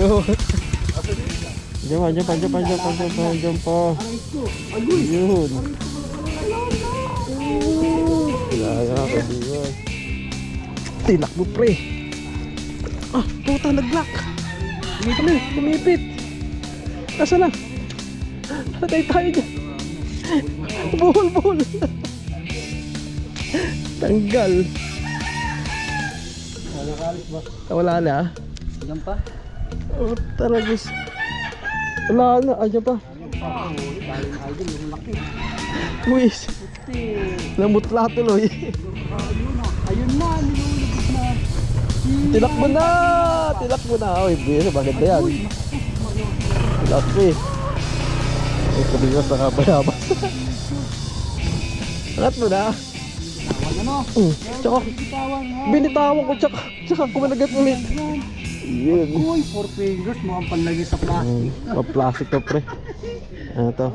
Yun. Diyan pa. Yun. Kaya kadiwas. Tinakbo pre. Ah, puta nag-block. Hindi kami, lumipit. Asa na? Patay tayo dyan. Buhol. Tanggal. Wala na. Diyan pa? Oh, taragis. Wala na, ayan pa. Uwis. Namutla tuloy. Ayun na, nilulubog na. Tilakbo na. Uy, buwis, maganda yan. Tilakbo eh. Ay, kabigas na kabayabas. Angat mo na. Tsaka, binitawan ko, tsaka kumanagat ulit. Yun. Uy, 4 fingers mo ang panlagay sa plastic. Pa-plastic to pre. Ano to?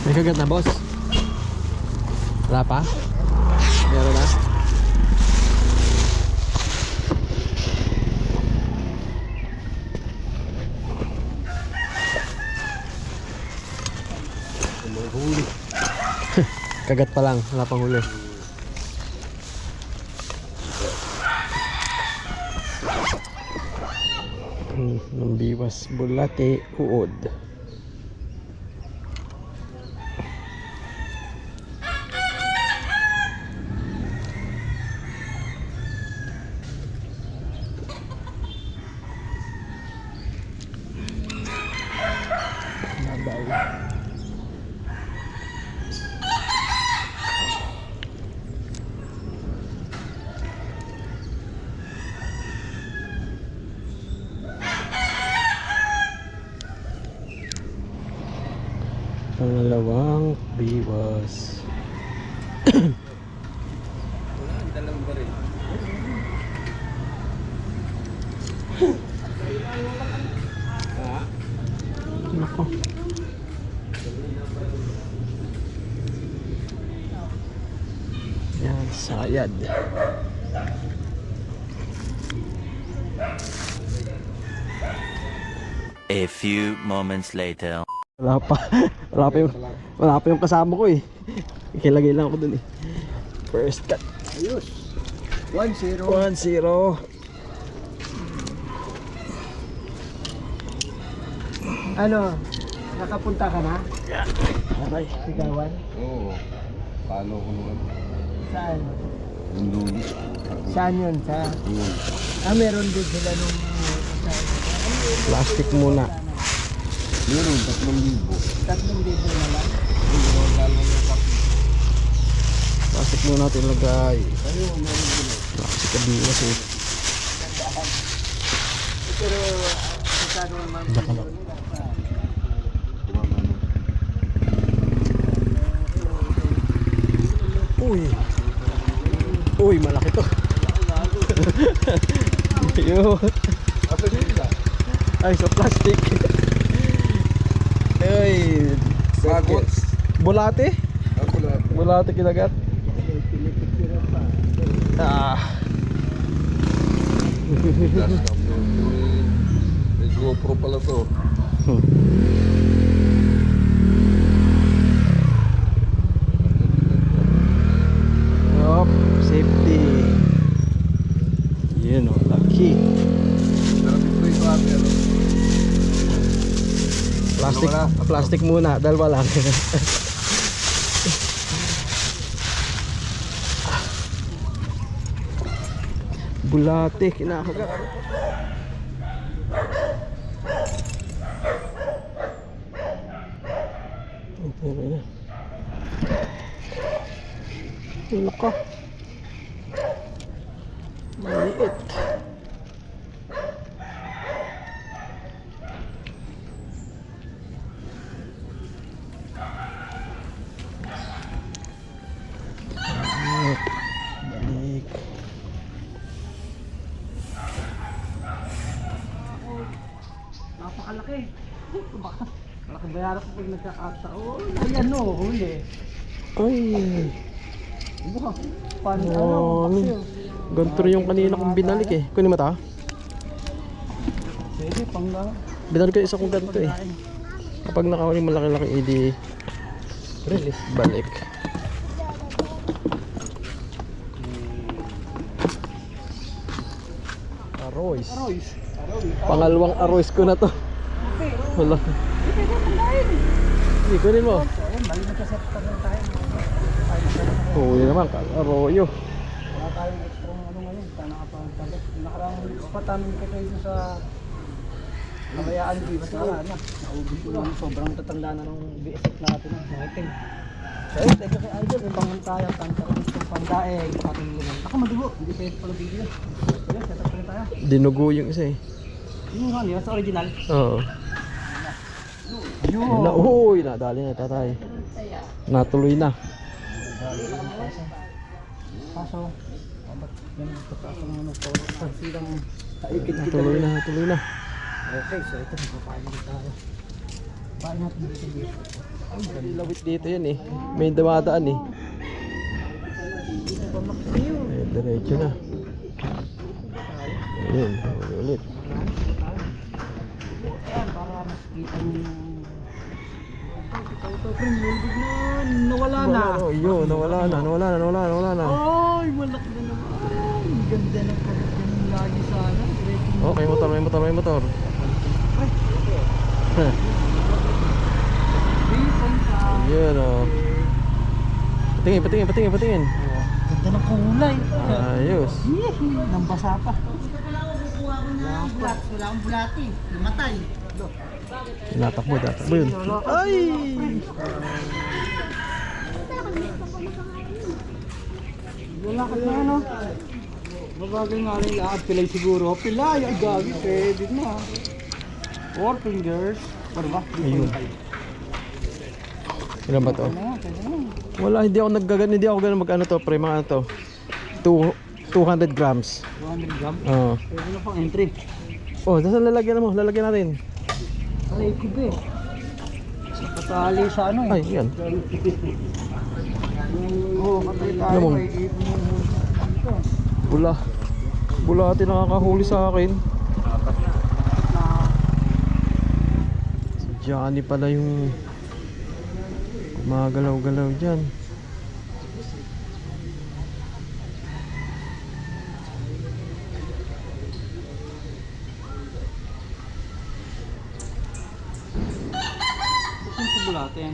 May kagat na boss? Wala pa? Meron na? Kagat pa lang, wala pang huli. Nambiwas bulate uod. Pangalawang biwas. Dalawang baril. Nako. Yan, sayad. A few moments later. Wala pa yung kasama ko eh. Ikilagay lang ako dun eh. First cut. Ayos. 1-0. 1-0. Ano? Nakapunta ka na? Aray. Sigawan? Oo. Paano ko naman? Saan? Yung lulo. Saan yun? Sa? Yun. Meron din sila nung... Plastic muna. Meron, 3,000. 3,000 na lang. Plastic muna natin lagay. Plastic kabiwas eh. Pero... Magkano naman? Baka na. Uy, malaki to. Yun. Ay, sa plastic. Ay, Sagot. bulate? Ako lahat. Bulate kinagat. Ah. GoPro pala to. Yup, safety. Yun o, lucky. Pero dito ito ate, ano? Plastic, Wala. plastic muna, dalawa lang. Bulate, kinakagat. Okay na. Laka. Maliit. Balik. Napakalaki. Baka malaki bayaran ko pag nagkakataon. Ayan o, huli. Ay. Buka. Pan, Oh, paksiw. ganito rin yung kanina kong binalik eh. Kunin mo ta? Pwede, pang lang. Binalik ko isa kong ganito eh. Kapag nakahuli malaki-laki, edi release, balik. Aroys. Aroys. Pangalawang aroys ko na to. Wala. Hindi, kunin mo. Ayun, mali nagkaset pa rin tayo. Huli naman, arroyo. Wala tayong extra ano ngayon. Sana nakapagtagot. Nakarang spot namin kayo sa Kalayaan B. Basta wala na. Naubos ko lang. Sobrang tatanda na ng BSF natin. Mga itim. So ayun, thank you kay Idol. May pangan tayo. Tantarang itong pandaeng. Ating lunan. Ako madugo. Hindi pwede pala video. Ayun, set up pa rin tayo. Dinugo yung isa eh. Yung ano yun, sa original. Oo. Yun na, uy, nadali na tatay. Natuloy na. Kaso, ba't ganun pagkasa ng ano, silang kaikit kita. Natuloy na, natuloy na. Okay, so ito, magpapain na tayo. Pain natin dito sa dito. Ay, lawit dito yan eh. May dumadaan eh. Eh, diretso na. Ayun, ulit. Ayan, para mas kita mo yung... Ito, friend, nulbog na, nawala na. Yun, nawala na. Ay, malaki na naman. Ganda ng pagkakas ng lagi sana. Oh, may motor. Yun oh. Patingin. Ganda ng kulay. Ayos. Nang basa pa. Wala akong bulati. Namatay. Tinatakbo yun. Ay! Wala ka na ano. Babagay nga rin lahat. Pilay siguro. Pilay, ay gagi. Pwede na. 4 fingers. Ano ba? Ayun. Ilan ba to? Pwede na. Wala, hindi ako ganun mag ano to, pre, mga ano to. 200 grams. 200 gram. Oo. Pwede na pang entry. Oh, saan lalagyan mo? Lalagyan natin. Aray ko ba eh. Sa patali sa ano eh. Ay, yan. Oo, patay tayo. Ano mo? May ipon mo dito. Bulati nakakahuli sa akin. Si Johnny pala yung magalaw-galaw dyan. Saan sa bulatin?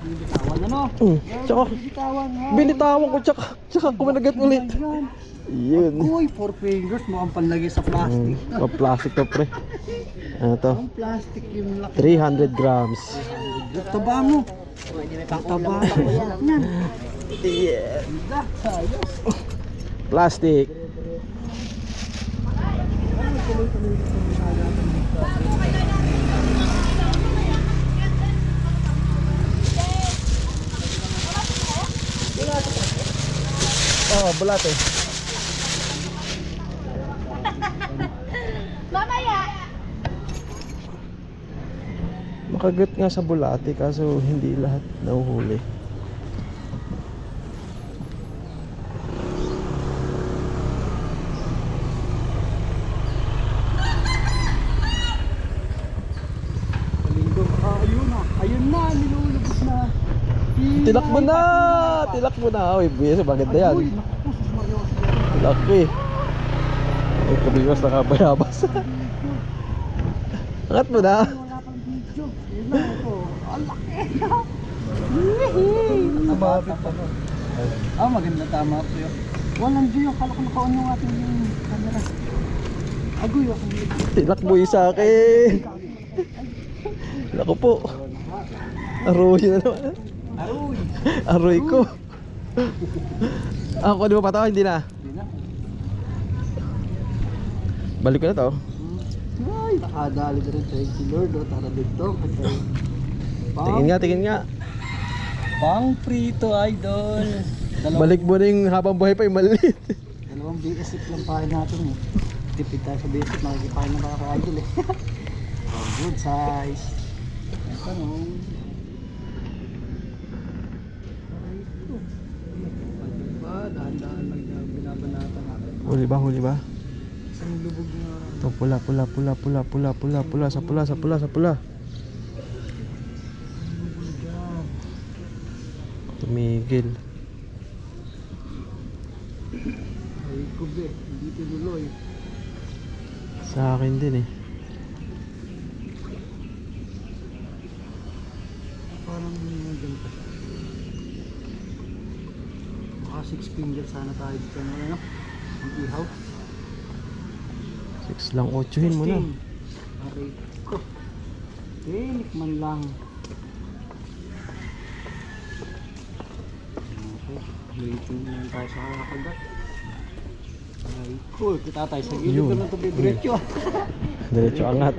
Binitawan ano? Tsaka, Binitawan ha. binitawan ko tsaka kumanagat ulit. Yun. Uy, 4 fingers mo ang panlagay sa plastic. Plastic to, pre. Ano to? Ang plastic yung laki. 300 grams. Taba mo. Tataba mo yan. Yeah. Sayos. Plastic. Oh, bulate. Mamaya! Makagat nga sa bulate kaso hindi lahat nahuhuli. Ayun na, nilulubos na. Tilakbo na! Tilakbo na! Uy, buwis, maganda yan. Uy, naku po, sus Mario. Tilakbo eh. Ay, kabiwas nakabayabas. Angat mo na. Wala pang video. Ayun na, ito. Ang laki. Nababit pa no. Maganda tama po yun. Walang view yung kala ko naka-on yung ating camera. Agoy ako. Tilakbo yung sa akin. Naku po. Aroy na naman. Aroy. Aroy ko. Ako, di ba pa to? Hindi na. Hindi na. Balik ko na to. Ay, nakadali na rin. Thank you Lord. O, tara dito. Tingin nga. Pang prito, idol. Balik mo na yung habang buhay pa yung maliit. Dalawang BSF lang pahin natin eh. Tipid tayo sa BSF, makikipahin na kaya ka idol eh. Oh, good size. Ito no. Diba, dahan-dahan lang na binabanatan natin. Huli ba? Huli ba? Isang lubog na. Ito pula. Sa pula. Tumigil. Ay, kube. Hindi tinuloy. Sa akin din eh. Parang ganito. Baka 6 fingers sana tayo dito na ano? Ang ihaw. 6 lang, 8hin mo na. Aray ko. Tinik man lang. Okay. Waiting naman tayo sa kakagat. Aray ko. Kita tayo sa gilid Yun. ko na ito bibretyo. Diretso angat.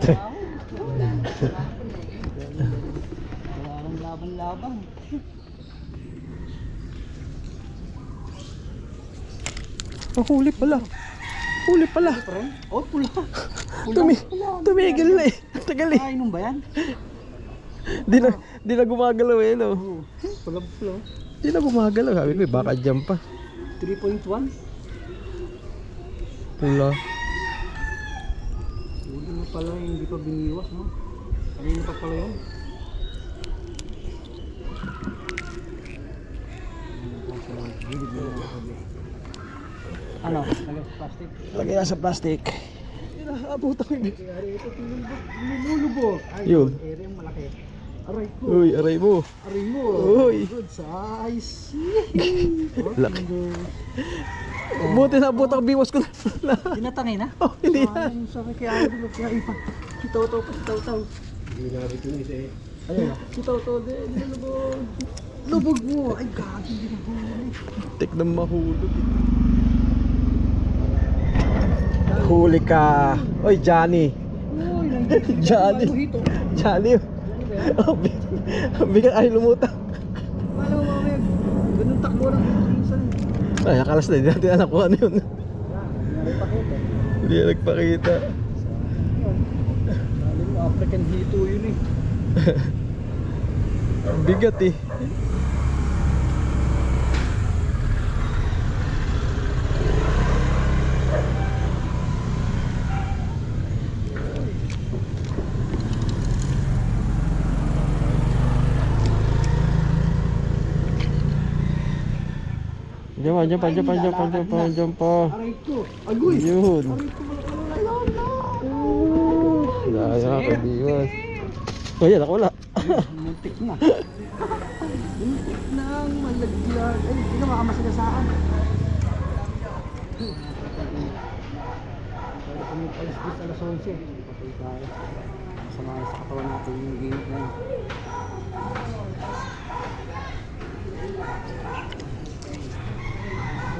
Wala nang laban-laban. Oh, huli pala. Friend? Oh, pula. Tumigil na eh. Tagal eh. Kainom ba yan? Di na gumagalaw eh, no? Oo. Pula. Di na gumagalaw. Sabi ko, baka dyan pa. 3.1. Pula. Hindi na pala hindi pa biniwas, no? Kanina pa pala yun. Ano? Lagay sa plastic? Lagay na sa plastic. Abutan ko yun. Lumulubog. Yun. Area malaki. Aray ko. Uy, aray mo. Aray mo. Uy. Good size. Laki. Buti na buta ko biwas ko na. Tinatangay na? Oh, hindi na. Ayun sa akin kaya ako kaya ipa. Kitaw-taw pa, kitaw-taw. Hindi na rin yung isa eh. Ayun na. Kitaw-taw din. Lubog. Lubog mo. Ay, gagi. Hindi na huli. Tik na mahulog. Huli ka. Oy, Johnny. Uy, nandiyan. Johnny. Johnny. Ang bigat ay lumutang. Alam mo mamaya, ganun takbo lang minsan. Ay, akalas na. Hindi natin alam kung ano yun. Pakita. Hindi na nagpakita. Alam mo, African hito yun eh. Ang bigat eh. Diyan pa. Aray ko. Agoy. Yun. Aray ko ayun na. Dahil nga kabiwas. O yan, ako wala. Muntik na. Muntik nang malagyan. Ay, hindi ka makamasagasaan. Pwede kami alas 10 alas 11. Patay tayo. Masama sa katawan natin yung game na yun.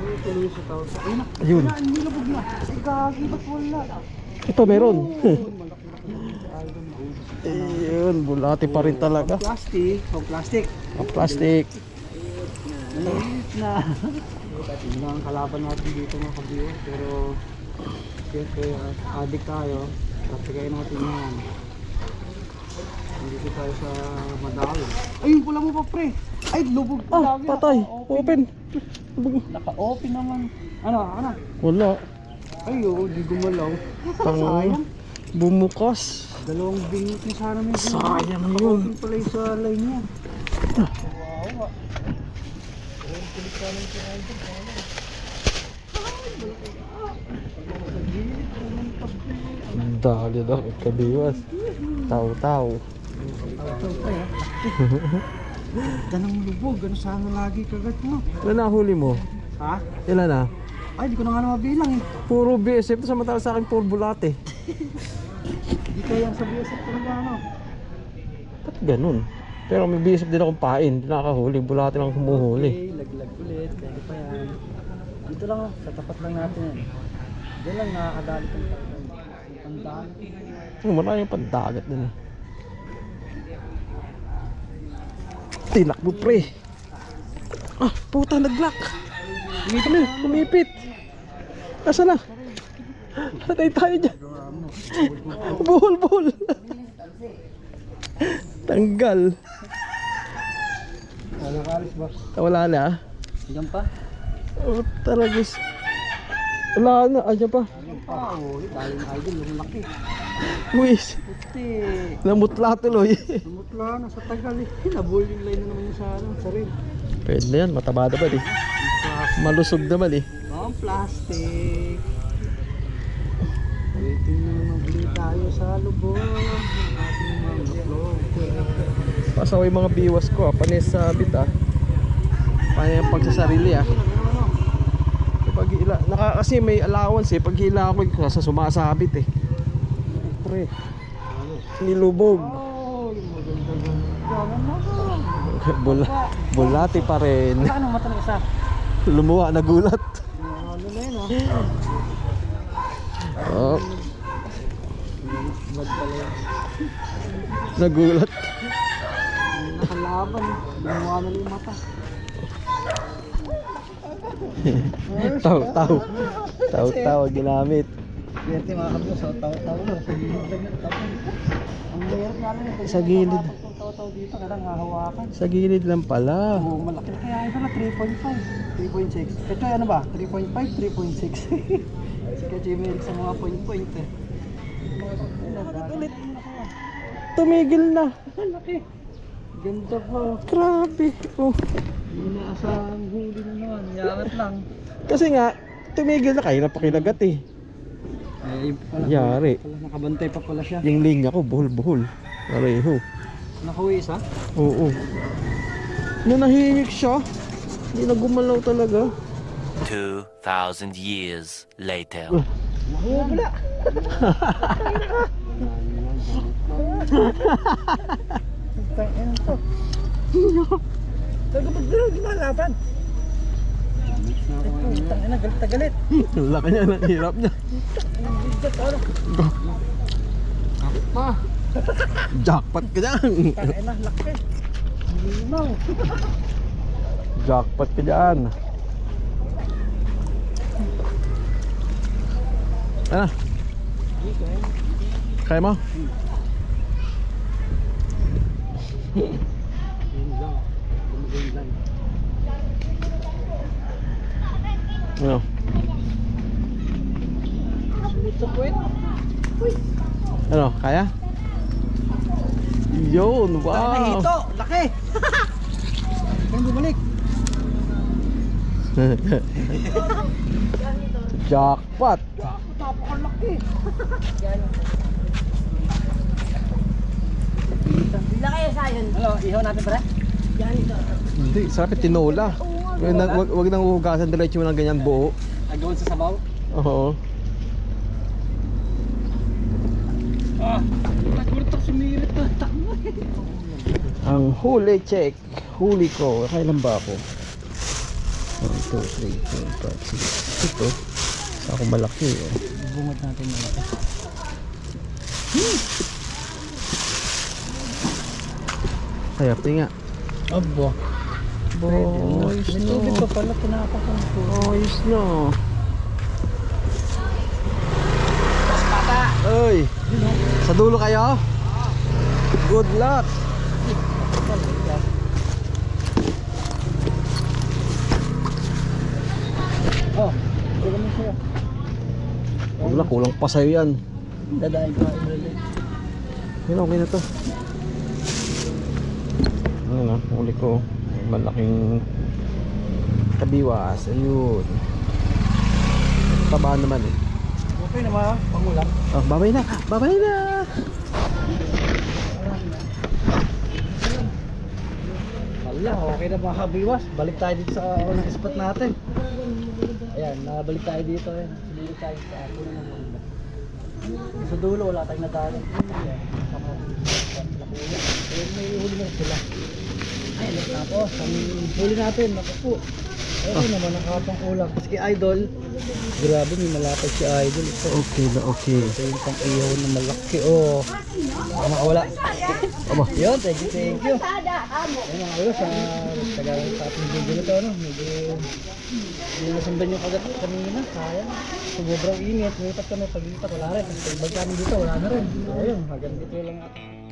Ay, tuloy sa tao. Ayun na. Ayun. Wala, nilabog na. Ay, gagi, ba't wala? Ito meron. Malaki-laki. Ayun, bulati pa rin talaga. Plastic. Oh, plastic. Ang plastic. Maliit na. Yun lang ang kalaban natin dito mga kabiyo. Pero siyempre addict tayo. Tapigay natin yan. Dito tayo sa madalo. Ayun pula mo pa pre. Ay lubog pa Ah, lagi. patay. Open. Naka-open naman. Ano ka na? Wala. Ay di gumalaw. Tang Sayang. bumukas. Dalawang bingit na sana may Sayang yun. Yung pala yung sa line niya. Wow. Dali daw, kabiwas. Tao-tao. Ganang lubog, ano sana lagi kagat mo? Ilan na huli mo? Ha? Ilan na? Ay, di ko na nga mabilang eh. Puro BSF to, samantala sa akin puro bulate. Di kaya sa BSF talaga ano. Ba't ganun? Pero may BSF din akong pain, hindi nakakahuli, bulate lang humuhuli. Okay, laglag ulit, pwede pa yan. Dito lang, sa tapat lang natin yan. Diyan lang nakakadali kang tandaan. Maraming pandagat din. Tinakbo pre. Ah, puta naglock. Kumipit. Asa na? Patay tayo dyan. Buhol. Tanggal. Nakalis ba? Wala na. Diyan pa? Oh, taragis. Wala na. Ayan pa. Oo, dahil na idol, lumaki. Luis. Puti. Namutla tuloy. Lumutla na sa tagal eh. Nabuling line na naman yung sa rin. Pwede na yan. Mataba naman eh. Malusog naman eh. Oh, plastic. Waiting na mabili tayo sa lubog ng ating mga vlog. Pasaway mga biwas ko. Panis sabit ah. Panay ang pagsasarili ah. Pag kasi may allowance eh. Pag hila ako sa sumasabit eh. Pre. Nilubog. Oh, yung maganda. Bulati pa rin. Ano mata ng isa? Lumuha, nagulat. Ano na yun Oh. Nagulat. Nakalaban. Lumuha na yung mata. Taw ginamit. Berte mga kablo sa taw-taw na. Sa gilid lang yung taw. Ang layers nga lang yung Sa gilid. taw-taw dito. Kailang hahawakan. Sa gilid lang pala. Oo, malaki na kaya ito na 3.5, 3.6. Ito ano ba? 3.5, 3.6. Si Kajimer sa mga point eh. Ulit. Tumigil na. Laki. Ganda po. Grabe. Oh. Hindi na asang huli na naman. Yangat lang. Kasi nga, tumigil na kayo na pakilagat eh. Eh, pala. Yari. Pala, nakabantay pa pala siya. Yung linya ko, buhol-buhol. Pareho. Nakuwi isa? Oo. Nung nahimik siya, hindi na gumalaw talaga. 2,000 years later. Wala. Ano to? Taga ba't gano'n lumalaban? Tangina, galit na galit. Ang laki niya, ang hirap niya. Jackpot ka dyan. Tangina, laki. Limaw. Jackpot ka dyan. Ano? Kaya mo? Ano? Ano? Kaya? Yun! Wow! Nahito, laki. Kaya bumalik. Jackpot! Napakalaki. Bila kayo sa yun. Hello, ihaw natin pare? Hindi, sarap yung tinola. Wag nang hugasan, diretso mo ng ganyan buo. Agawin sa sabaw? Oo. Nagurtok si Mirit na. Ang huli check. Huli ko. Kailan ba ako? 1, 2, 3, 4, 5, 6. Ito. Sa ako malaki. Oh. Bungad natin malaki. Kaya tinga. Abo. Boys May tubig pa pala pinapakan ko. Boys no. Oy. Sa dulo kayo? Good luck. Oh, wala mo siya. Wala, kulang pa sa'yo yan. Dadahin ko ulit. Yun, okay na to. Ayun na, huli ko. Malaking kabiwas. Ayun. Taba naman eh. Okay na mga pangulam. Oh, babay na! Babay na! Wala, okay na mga kabiwas. Balik tayo dito sa unang spot natin. Ayan, nabalik tayo dito. Balik tayo sa ako na naman. Sa dulo, wala tayong nadali. Ayan, sama nakuya. Ayan, may huli na sila. Ayan, tapos, ang huli natin, naku po. Okay naman, nakapang ulam. Kasi kay Idol, grabe, may malapad si Idol. Ito, Okay na, okay. ito yung pang ihaw na malaki. Oh, baka makawala. Aba, Yun, thank you, thank you. Ayun mga kayo, sa tagal sa ating video na to, no? Medyo hindi nasundan yung kagat kanina, sayang. Sobrang init, lipat kami, paglipat, wala rin. Pag kami dito, wala na rin. Ayun, hanggang dito lang ako.